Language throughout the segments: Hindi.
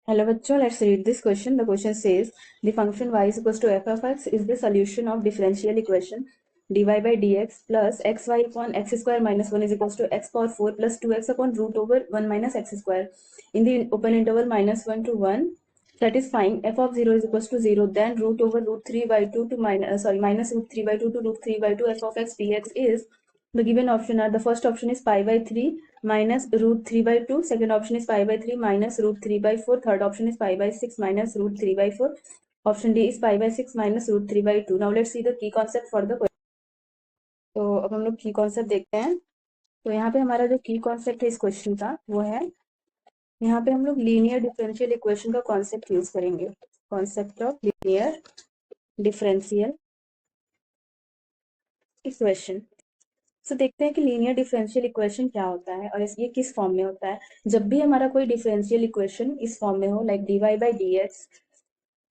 Hello bachcho, let's read this question. The question says the function y is equals to f of x is the solution of differential equation dy by dx plus xy upon x square minus 1 is equals to x power 4 plus 2x upon root over 1 minus x square in the open interval minus 1 to 1. Satisfying f of 0 is equals to 0, then root over root 3 by 2 to minus root 3 by 2 to root 3 by 2 f of x dx is the given option are the first option is pi by 3 minus root 3 by 2, second option is pi by 3 minus root 3 by 4, third option is pi by 6 minus root 3 by 4, option D is pi by 6 minus root 3 by 2. Now let's see the key concept for the question. तो अब हम लोग की कॉन्सेप्ट देखते हैं। तो यहाँ पे हमारा जो की कॉन्सेप्ट है इस क्वेश्चन का वो है, यहाँ पे हम लोग लीनियर डिफरेंशियल इक्वेशन का कॉन्सेप्ट यूज करेंगे, concept of linear differential equation. So देखते हैं कि लीनियर डिफरेंशियल इक्वेशन क्या होता है और ये किस फॉर्म में होता है। जब भी हमारा कोई डिफरेंशियल इक्वेशन इस फॉर्म में हो, like dy by D X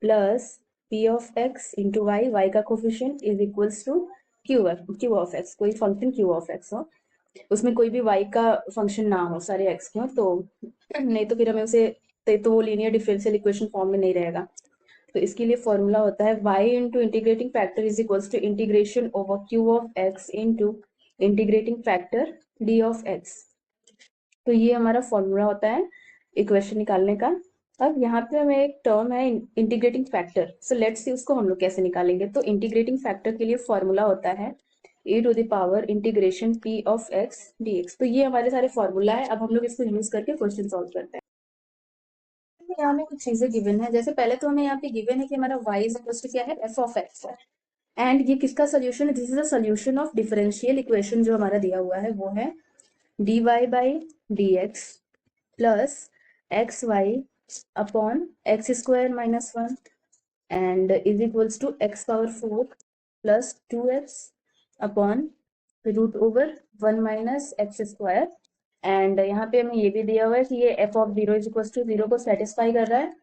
plus P of X into Y, Y का coefficient is equals to Q of X, कोई फंक्शन क्यू ऑफ एक्स हो, उसमें कोई भी वाई का फंक्शन ना हो, सारे एक्स के हो, तो नहीं तो फिर हमें उसे तो वो लीनियर डिफरेंशियल इक्वेशन फॉर्म में नहीं रहेगा। तो इसके लिए फॉर्मूला होता है y into integrating factor is equals to integration over Q of X into integrating factor D of X. तो ये हमारा फॉर्मूला होता है इक्वेशन निकालने का। अब यहाँ पे हमें एक टर्म है integrating factor, so let's see उसको हम लोग कैसे निकालेंगे। तो इंटीग्रेटिंग फैक्टर के लिए फॉर्मूला होता है e to the power integration p of x dx। तो ये हमारे सारे फॉर्मूला है। अब हम लोग इसको यूज करके क्वेश्चन सॉल्व करते हैं। यहाँ में कुछ चीजें गिवन है, जैसे पहले तो हमें यहाँ पे गिवन है कि हमारा y इज इक्वल टू क्या है, f ऑफ x है, एंड ये किसका सोल्यूशन है, this is a solution of differential equation जो हमारा दिया हुआ है वो है dy by D X plus X Y upon X square minus 1 and is equals to X power 4 plus 2x upon root over 1 minus X square. And यहाँ पे हमें ये भी दिया हुआ है कि ये f of 0 is equals to 0 को सेटिस्फाई कर रहा है,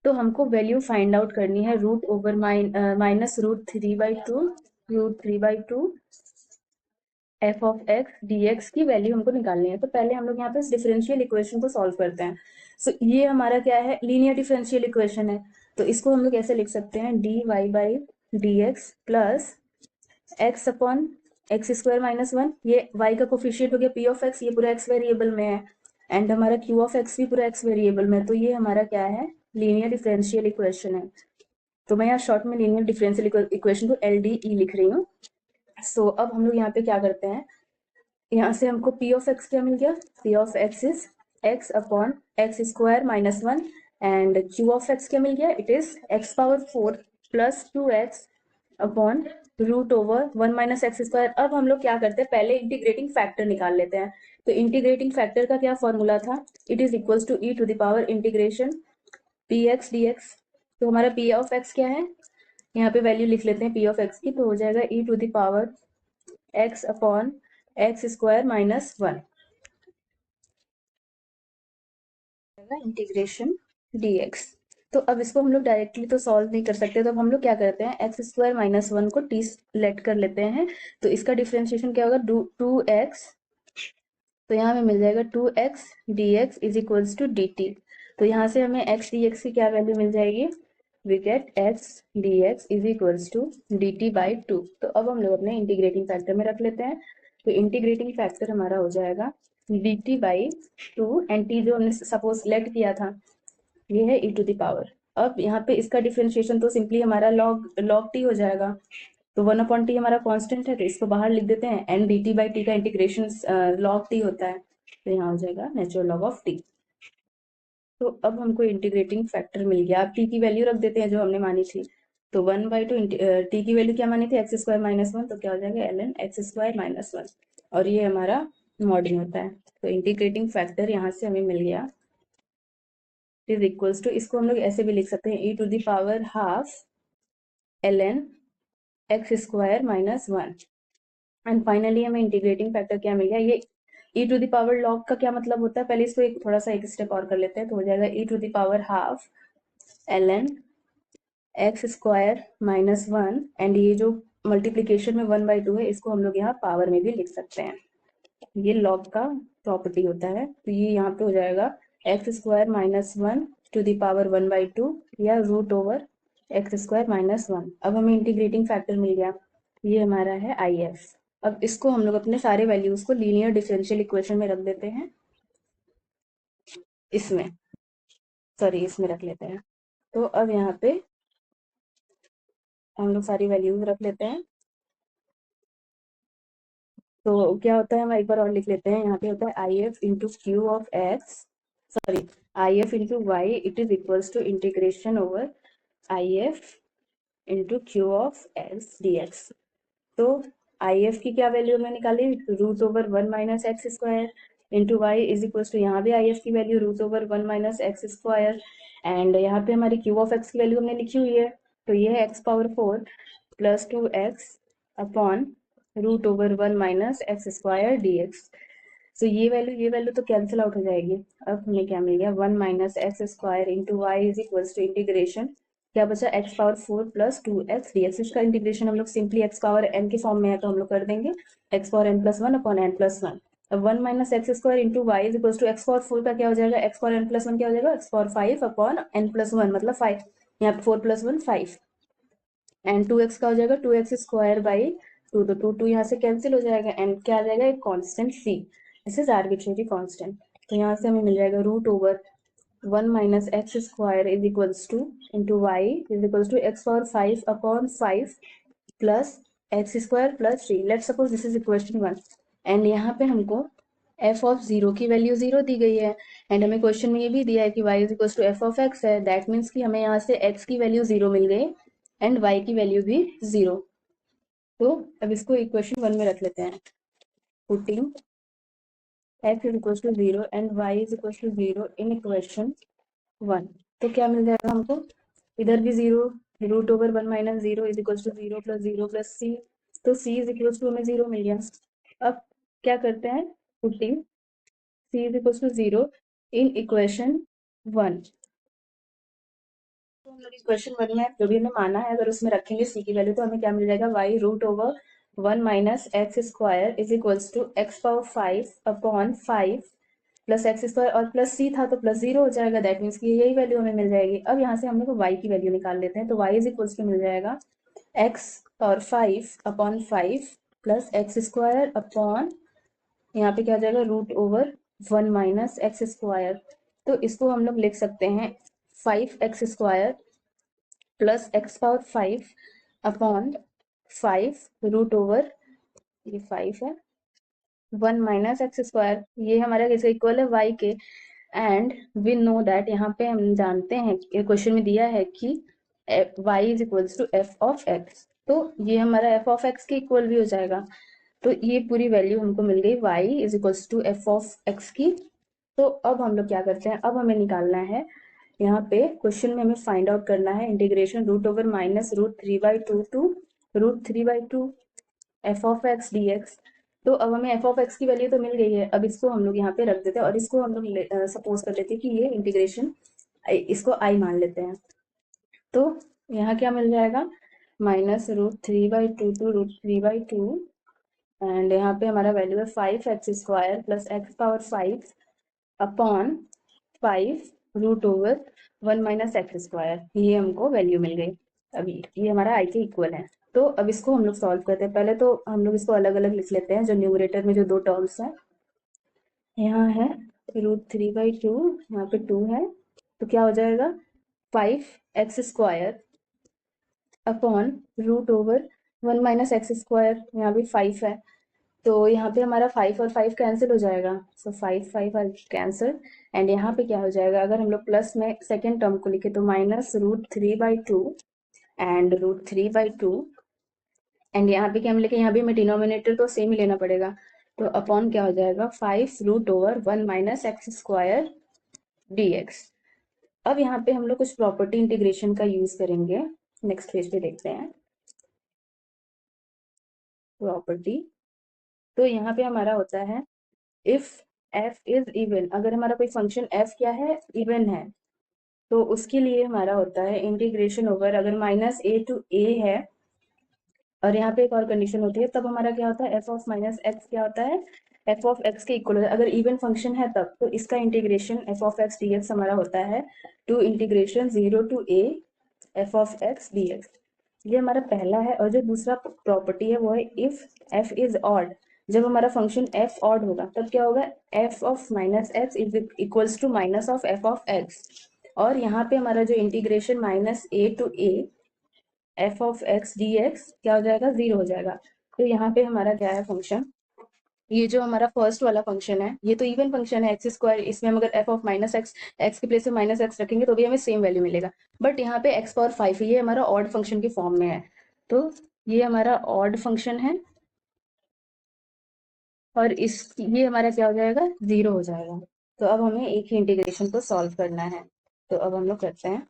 तो हमको वैल्यू फाइंड आउट करनी है root over minus root 3 by two F of X D X की वैल्यू हमको निकालनी है। तो पहले हम लोग यहाँ पे इस डिफरेंशियल इक्वेशन को सॉल्व करते हैं। सो ये हमारा क्या है, लीनियर डिफरेंशियल इक्वेशन है। तो इसको हम लोग ऐसे लिख सकते हैं D Y by D X plus X upon X square minus 1, ये y का कोफिशिएंट हो गया p ऑफ x, ये पूरा x वेरिएबल में है, एंड हमारा q ऑफ x भी पूरा x वेरिएबल में है। तो ये हमारा क्या है, लीनियर डिफरेंशियल इक्वेशन है। तो मैं यहाँ शॉर्ट में लीनियर डिफरेंशियल इक्वेशन को LDE लिख रही हूँ। सो अब हम लोग यहाँ पे क्या करते हैं, यहाँ से हमको p ऑफ x क्या मिल गया, p of x is x upon X square minus 1 and q of x क्या मिल गया, it is x power 4 plus 2x upon root over 1 minus X square. अब हम लोग क्या करते हैं, पहले इंटीग्रेटिंग फैक्टर निकाल लेते हैं। तो इंटीग्रेटिंग फैक्टर का क्या फॉर्मूला था, it is equals to e to the power integration P X D X. तो हमारा p ऑफ x क्या है, यहाँ पे वैल्यू लिख लेते हैं p ऑफ x की, तो हो जाएगा e to the power x upon X square minus 1 integration dx। तो अब इसको हम लोग डायरेक्टली तो सॉल्व नहीं कर सकते, तो अब हम लोग क्या करते हैं, एक्स स्क्वायर माइनस 1 को t लेट कर लेते हैं। तो इसका डिफरेंशिएशन क्या होगा, 2x, तो यहाँ हमें मिल जाएगा 2x dx is equals to dt। तो यहाँ से हमें x dx की क्या वैल्यू मिल जाएगी, we get x dx is equals to dt by 2। तो अब हम लोग अपने इंटीग्रेटिंग फैक्टर में रख लेते हैं। तो इंटीग्रेटिंग फैक्टर हमारा हो जाएगा dt बाई 2 एंड t जो हमने सपोज लेट किया था ये है e टू द पावर। अब यहाँ पे इसका डिफरेंशिएशन तो सिंपली हमारा log t हो जाएगा। तो 1/t हमारा कांस्टेंट है, तो इसको बाहर लिख देते हैं, एंड dt बाई टी का इंटीग्रेशन log t होता है, तो यहाँ हो जाएगा नेचुरल लॉग ऑफ t। तो अब हमको इंटीग्रेटिंग फैक्टर मिल गया। अब t की वैल्यू रख देते हैं जो हमने मानी थी। तो 1/2 t की वैल्यू क्या मानी थी, एक्स स्क्वायर माइनस 1, तो क्या हो जाएगा ln एक्स स्क्वायर माइनस 1, और ये हमारा मॉडल होता है। तो इंटीग्रेटिंग फैक्टर यहाँ से हमें मिल गया इज इक्वल्स टू, इसको हम लोग ऐसे भी लिख सकते हैं e to the power half ln X square minus 1। And finally हमें इंटीग्रेटिंग फैक्टर क्या मिल गया, ये e to the power log का क्या मतलब होता है, पहले इसको थोड़ा सा एक स्टेप और कर लेते हैं। तो हो जाएगा e to the power half ln X square minus 1, and ये जो मल्टीप्लीकेशन में 1/2 है, इसको हम लोग यहाँ पावर में भी लिख सकते हैं, ये लॉग का प्रॉपर्टी होता है। तो ये यहाँ पे हो जाएगा X square minus 1 to the power 1/2 या रूट ओवर x² - 1। अब हमें इंटीग्रेटिंग फैक्टर मिल गया, ये हमारा है IF। अब इसको हम लोग अपने सारे वैल्यूज को लीनियर डिफरेंशियल इक्वेशन में रख देते हैं, इसमें रख लेते हैं। तो अब यहाँ पे हम लोग सारी वैल्यूज रख लेते हैं। तो क्या होता है, हम एक बार और लिख लेते हैं। यहाँ पे होता है IF into Q of X, sorry IF into Y, it is equals to integration over IF into Q of X dx। तो IF की क्या वैल्यू हमने निकाली, root over 1 - x² into Y is equal to, यहाँ भी IF की value root over 1 - x², and यहाँ पे हमारी क्यू ऑफ एक्स की वैल्यू हमने लिखी हुई है, तो ये है x⁴ plus 2x upon root over 1 - x² dx। So ये वैल्यू तो कैंसिल आउट हो जाएगी। अब हमें क्या मिल गया, 1 - x² into Y is equal to integration, क्या बचा, x⁴ प्लस 2x dx। इसका इंटीग्रेशन हम लोग सिंपली x पावर n के फॉर्म में है तो हम लोग कर देंगे x⁴n+1 अपॉन n+1। अब 1 - x² into Y is equal to x⁴ का क्या हो जाएगा, x⁴n+1 क्या हो जाएगा, x⁴ अपॉन n+1 मतलब 5, यहाँ पे 4 + 1 5, एंड 2x का हो जाएगा 2x² 2, तो 2 यहाँ से कैंसिल हो जाएगा, एंड क्या आ जाएगा, एक constant c, this is arbitrary constant. तो यहाँ से हमें मिल जाएगा root over 1 - x² is equals to into Y is equals to x⁴ upon 5 plus x² plus c। Let's suppose this is equation 1, and यहाँ पे हमको f ऑफ 0 की वैल्यू 0 दी गई है, एंड हमें क्वेश्चन में ये भी दिया है कि y is equals to f of x है। दैट मीन्स कि हमें यहाँ से x की वैल्यू 0 मिल गई एंड y की वैल्यू भी 0। तो अब इसको इक्वेशन 1 में रख लेते हैं, putting x is equals to 0 and y is equals to 0 in equation 1। तो क्या मिल जाएगा हमको, इधर भी 0, root over 1 - 0 is equals to 0 plus 0 plus c, तो c इज इक्वल्स टू हमें 0 मिल गया। अब क्या करते हैं, putting c is equals to 0 in equation 1। तो हम लोग इक्वेशन 1 में जो भी हमें माना है, अगर उसमें रखेंगे c की वैल्यू, तो हमें क्या मिल जाएगा, y root over 1 - x² is equals to x⁴ upon 5 plus x² और प्लस c था तो प्लस 0 हो जाएगा, दैट मीन्स कि यही वैल्यू हमें मिल जाएगी। अब यहाँ से हम लोग y की वैल्यू निकाल लेते हैं, तो y इज इक्वल्स टू मिल जाएगा x⁴ upon 5 plus x² upon, यहाँ पे क्या हो जाएगा, रूट ओवर 1 - x²। तो इसको हम लोग लिख सकते हैं 5x² plus x⁴ upon 5 root over, ये 5 है, 1 - x², ये हमारा किसके इक्वल है, y के। एंड वी नो दैट, यहाँ पे हम जानते हैं, क्वेश्चन में दिया है कि y is equals to f of x, तो ये हमारा f ऑफ x के इक्वल भी हो जाएगा। तो ये पूरी वैल्यू हमको मिल गई y is equals to f of x की। तो अब हम लोग क्या करते हैं, अब हमें निकालना है, यहाँ पे क्वेश्चन में हमें फाइंड आउट करना है integration root over -√3/2 to √3/2 f of x dx। तो अब हमें f ऑफ x की वैल्यू तो मिल गई है, अब इसको हम लोग यहाँ पे रख देते हैं और इसको हम लोग सपोज कर लेते हैं कि ये इंटीग्रेशन, इसको i मान लेते हैं। तो यहाँ क्या मिल जाएगा, -√3/2 टू √3/2, एंड यहाँ पे हमारा वैल्यू है 5x² plus x⁴ upon 5 root over 1 - x², ये हमको वैल्यू मिल गई। अभी ये हमारा i के इक्वल है। तो अब इसको हम लोग सॉल्व करते हैं। पहले तो हम लोग इसको अलग अलग लिख लेते हैं, जो न्यूमरेटर में जो दो टर्म्स हैं, यहाँ है √3/2, यहाँ पे 2 है, तो क्या हो जाएगा 5x² upon root over 1 - x², यहाँ भी 5 है, तो यहाँ पे हमारा 5 और 5 कैंसिल हो जाएगा, सो 5 आर कैंसिल, एंड यहाँ पे क्या हो जाएगा, अगर हम लोग प्लस में सेकेंड टर्म को लिखे तो -√3/2 एंड √3/2, एंड यहाँ पे क्या हम लिखे, यहाँ भी हमें डिनोमिनेटर तो सेम ही लेना पड़ेगा, तो अपॉन क्या हो जाएगा 5 रूट ओवर 1 - x² dx। अब यहाँ पे हम लोग कुछ प्रॉपर्टी इंटीग्रेशन का यूज करेंगे, नेक्स्ट पेज पे देखते हैं प्रॉपर्टी। तो यहाँ पे हमारा होता है इफ f इज इवन, अगर हमारा कोई फंक्शन f क्या है, इवन है, तो उसके लिए हमारा होता है इंटीग्रेशन ओवर, अगर -a टू a है, और यहाँ पे एक और कंडीशन होती है, तब हमारा क्या होता है, f ऑफ -x क्या होता है, एफ ऑफ एक्स के इक्वल, अगर इवन फंक्शन है तब तो इसका integration F of X D X हमारा होता है two integration 0 to a F of X D X. ये हमारा पहला है। और जो दूसरा प्रॉपर्टी है वो है इफ एफ इज ऑड, जब हमारा फंक्शन एफ ऑड होगा तब क्या होगा, F of minus X is equals to minus of F of X. और यहाँ पे हमारा जो integration minus A to A F of X D X क्या हो जाएगा, 0 हो जाएगा। तो यहाँ पे हमारा क्या है फंक्शन, ये जो हमारा फर्स्ट वाला फंक्शन है ये तो इवन फंक्शन है एक्स स्क्वायर, इसमें हम अगर F of minus x x के प्लेस में माइनस एक्स रखेंगे तो भी हमें सेम वैल्यू मिलेगा। बट यहाँ पे एक्स पावर 5 ये हमारा ऑड फंक्शन के फॉर्म में है, तो ये हमारा ऑड फंक्शन है और इस ये हमारा क्या हो जाएगा, 0 हो जाएगा। तो अब हमें एक ही इंटीग्रेशन को सॉल्व करना है, तो अब हम लोग करते हैं।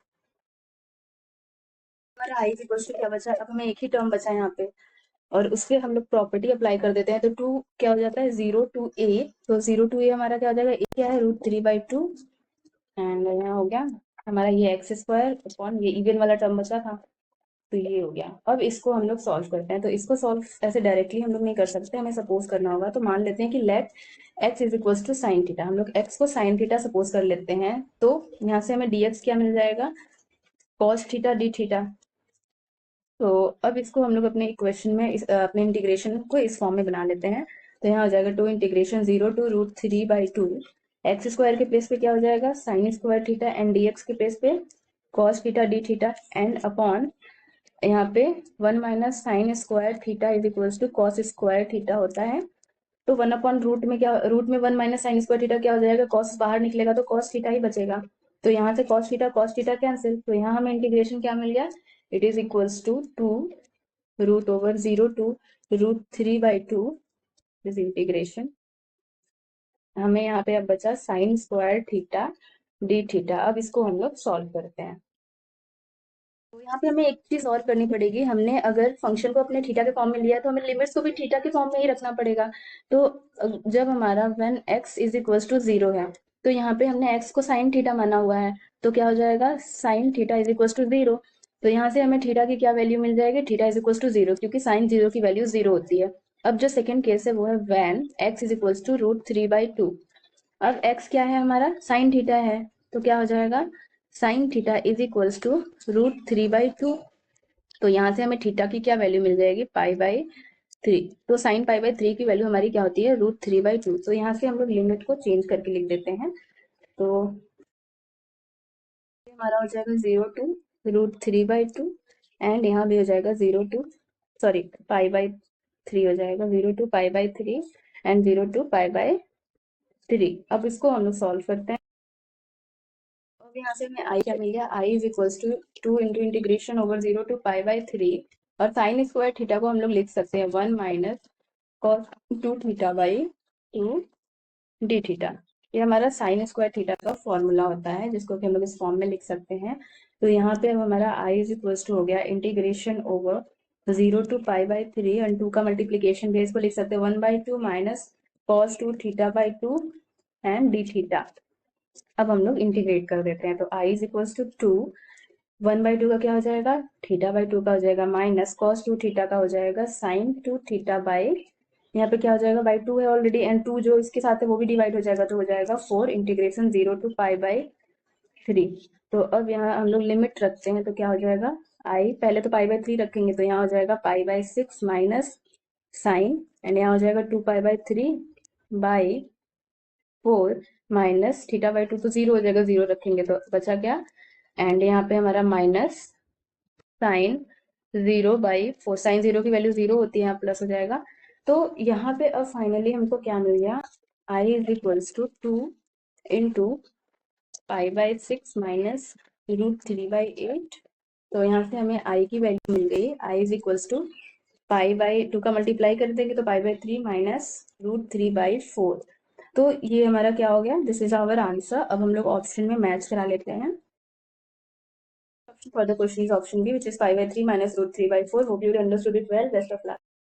हमारा आई इक्वल टू क्या बचा, अब हमें एक ही टर्म बचा है यहाँ पे और उसके हम लोग प्रॉपर्टी अप्लाई कर देते हैं। तो टू क्या हो जाता है, 0 to a, तो 0 to a हमारा क्या हो जाएगा, a क्या है √3/2 एंड यहाँ हो गया हमारा ये एक्स स्क्वायर अपॉन ये इवन वाला टर्म बचा था, तो ये हो गया। अब इसको हम लोग सॉल्व करते हैं। तो इसको सॉल्व ऐसे डायरेक्टली हम लोग नहीं कर सकते, हमें सपोज करना होगा। तो मान लेते हैं कि let X is equal to sine theta, हम लोग एक्स को साइन थीटा सपोज कर लेते हैं। तो यहाँ से हमें dx क्या मिल जाएगा, कॉस थीटा डी थीटा। तो अब इसको हम लोग अपने इक्वेशन में अपने इंटीग्रेशन को इस फॉर्म में बना लेते हैं। तो यहाँ हो जाएगा two integration 0 to √3/2 X square के प्लेस पे क्या हो जाएगा, sine square theta and dx के प्लेस पे cos theta D theta and upon यहाँ पे 1 minus sine square theta is equals to cos square theta होता है। तो 1 अपॉन रूट में क्या, रूट में 1 माइनस साइन स्क्वायर थीटा क्या हो जाएगा, कॉस बाहर निकलेगा तो कॉस थीटा ही बचेगा। तो यहाँ से कॉस थीटा कैंसिल, तो यहाँ हमें इंटीग्रेशन क्या मिल गया, it is equals to 2√0 to √3/2 this integration. हमें यहाँ पे अब बचा sine square theta D theta. अब इसको हम लोग सॉल्व करते हैं। तो यहाँ पे हमें एक चीज और करनी पड़ेगी, हमने अगर फंक्शन को अपने थीटा के फॉर्म में लिया है तो हमें लिमिट्स को भी थीटा के फॉर्म में ही रखना पड़ेगा। तो जब हमारा when x is equals to 0 है तो यहाँ पे हमने x को साइन थीटा माना हुआ है, तो क्या हो जाएगा sine theta is equals to 0। तो यहाँ से हमें थीटा की क्या वैल्यू मिल जाएगी, थीटा इज इक्वल्स टू 0, क्योंकि साइन 0 की वैल्यू 0 होती है। अब जो सेकंड केस है वो है when x is equals to √3/2। अब x क्या है हमारा, साइन थीटा है, तो क्या हो जाएगा sine theta is equals to √3/2। तो यहाँ से हमें थीटा की क्या वैल्यू मिल जाएगी, π/3। तो साइन π/3 की वैल्यू हमारी क्या होती है, √3/2। तो यहाँ से हम लोग लिमिट को चेंज करके लिख देते हैं। तो हमारा हो जाएगा 0 to √3/2 एंड यहाँ भी हो जाएगा 0 to सॉरी π/3 हो जाएगा, 0 to π/3 एंड 0 to π/3। अब इसको हम लोग सॉल्व करते हैं। अब यहाँ से हमें आई क्या मिल गया, I is equals to 2 into integration over 0 to π/3 और साइन स्क्वायर थीटा को हम लोग लिख सकते हैं 1 minus cos 2 theta by 2 D theta. ये हमारा साइन स्क्वायर थीटा का फॉर्मूला होता है जिसको कि हम लोग इस फॉर्म में लिख सकते हैं। तो यहाँ पे अब हमारा आई इज इक्वल्स टू हो गया इंटीग्रेशन ओवर 0 to π/3 और 2 का मल्टीप्लीकेशन बेस को लिख सकते हैं 1/2 minus cos 2 theta by 2 and D theta. अब हम लोग इंटीग्रेट कर देते हैं। तो आई इज इक्वल्स टू 2, 1/2 का क्या हो जाएगा, थीटा/2 का हो जाएगा माइनस कॉस 2 थीटा का हो जाएगा साइन 2 थीटा बाई, यहाँ पे क्या हो जाएगा, बाई 2 है ऑलरेडी एंड 2 जो इसके साथ है वो भी डिवाइड हो जाएगा, तो हो जाएगा 4 इंटीग्रेशन 0 to π/3। तो अब यहाँ हम लोग लिमिट रखते हैं, तो क्या हो जाएगा, आई पहले तो π/3 रखेंगे तो यहाँ हो जाएगा π/6 माइनस साइन एंड यहाँ हो जाएगा 2π/3/4 माइनस थीटा/2 तो 0 हो जाएगा, 0 रखेंगे तो बचा क्या, एंड यहाँ पे हमारा माइनस साइन 0/4, साइन 0 की वैल्यू 0 होती है, यहाँ प्लस हो जाएगा। तो यहाँ पे अब फाइनली हमको क्या मिल गया, I is equals to 2 into π/6 minus √3/8। तो यहाँ से हमें आई की वैल्यू मिल गई, आई इज इक्वल्स टू π/2 का मल्टीप्लाई कर देंगे तो π/3 माइनस √3/4। तो ये हमारा क्या हो गया, दिस इज आवर आंसर। अब हम लोग ऑप्शन में मैच करा लेते हैं। Further question is option B, which is 5/3 minus √3/4। Hope you understood it well, best of luck.